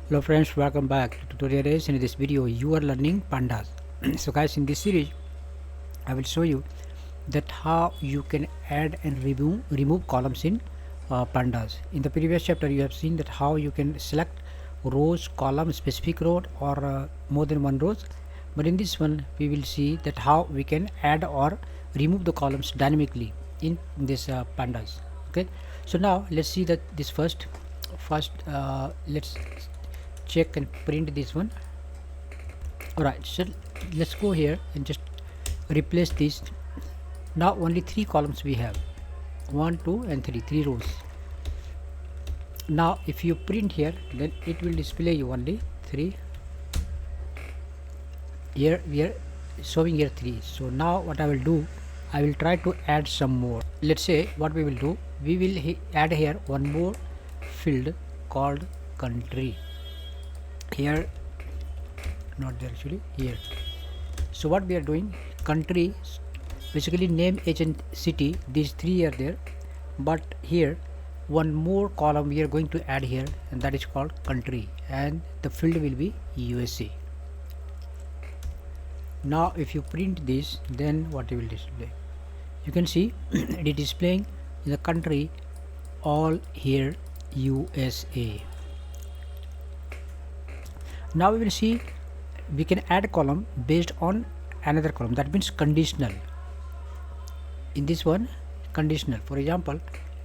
Hello friends, welcome back to Tutorial Series. In this video you are learning pandas. So guys, in this series I will show you that how you can add and remove columns in pandas. In the previous chapter you have seen that how you can select rows, column, specific row or more than one rows, but in this one we will see that how we can add or remove the columns dynamically in this pandas. Okay, so now let's see that this first let's check and print this one. Alright, so let's go here and just replace this. Now only 3 columns we have, 1 2 and 3 rows. Now if you print here, then it will display you only 3. Here we are showing here 3. So now what I will do, I will try to add some more. Let's say what we will do, we will add here one more field called country. Here, not there actually, here. So what we are doing, country, basically name, age and city, these 3 are there, but here one more column we are going to add here, and that is called country, and the field will be USA. Now if you print this, then what it will display, you can see it is displaying in the country all here USA. Now we will see we can add a column based on another column, that means conditional. In this one, conditional. For example,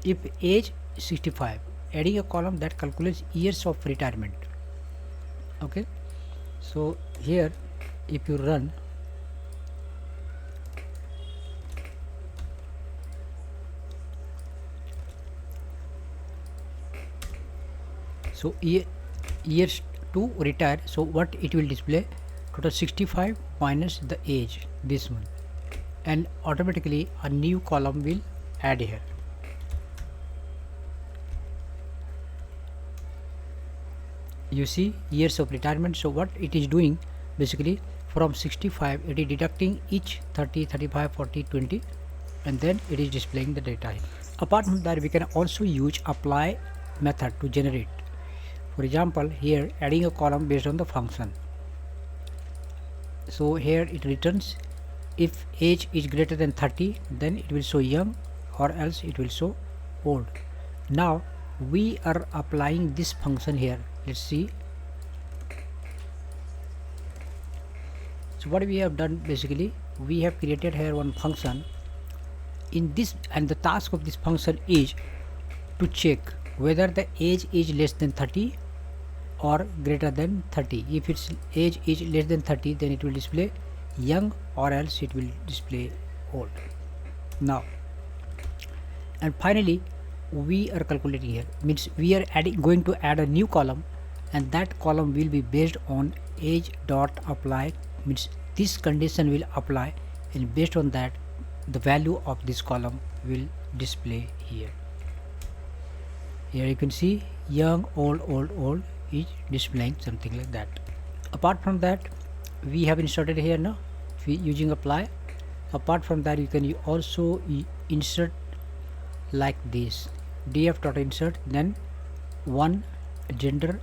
if age 65, adding a column that calculates years of retirement. Okay, so here if you run, so years to retire, so what it will display, total 65 minus the age, this one, and automatically a new column will add here. You see years of retirement. So what it is doing, basically from 65 it is deducting each 30, 35, 40, 20, and then it is displaying the data. Apart from that, we can also use apply method to generate. For example, here adding a column based on the function. So here it returns if age is greater than 30, then it will show young, or else it will show old. Now we are applying this function here. Let's see. So what we have done, basically we have created here one function in this, and the task of this function is to check whether the age is less than 30 or greater than 30. If its age is less than 30, then it will display young, or else it will display old. Now, and finally we are calculating here, means we are going to add a new column, and that column will be based on age dot apply, means this condition will apply, and based on that the value of this column will display here. Here you can see young, old, old is displaying something like that. Apart from that, we have inserted here now using apply. Apart from that, you can also insert like this, df.insert, then one gender,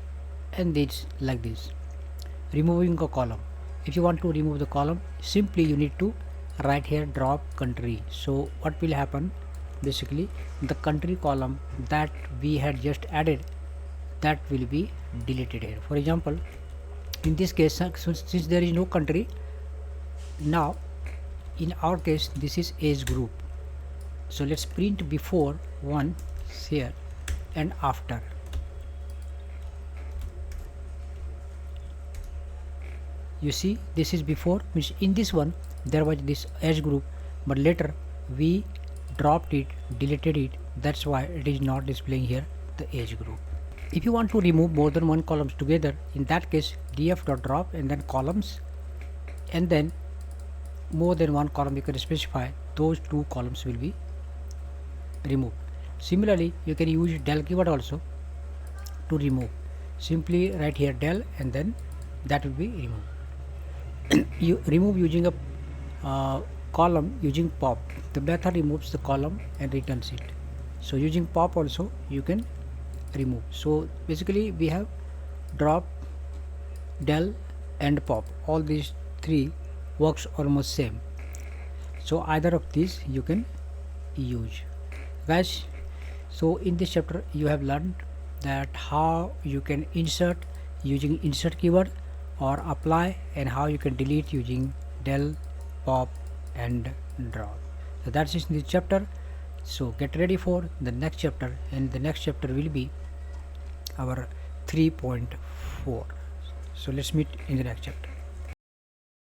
and this like this, removing a column. If you want to remove the column, simply you need to write here drop country. So what will happen, basically the country column that we had just added, that will be deleted here. For example, in this case, since there is no country, now in our case this is age group. So let's print before one here and after. You see this is before, means in this one there was this age group, but later we dropped it, deleted it, that's why it is not displaying here the age group. If you want to remove more than one columns together, in that case df.drop and then columns, and then more than one column you can specify, those 2 columns will be removed. Similarly, you can use del keyword also to remove. Simply write here del, and then that will be removed. You remove using a column using pop. The method removes the column and returns it. So using pop also you can remove. So basically we have drop, del and pop, all these three works almost same, so either of these you can use, guys. So in this chapter you have learned that how you can insert using insert keyword or apply, and how you can delete using del, pop and drop. So that's it in this chapter. So get ready for the next chapter, and the next chapter will be our 3.4. So let's meet in the next chapter.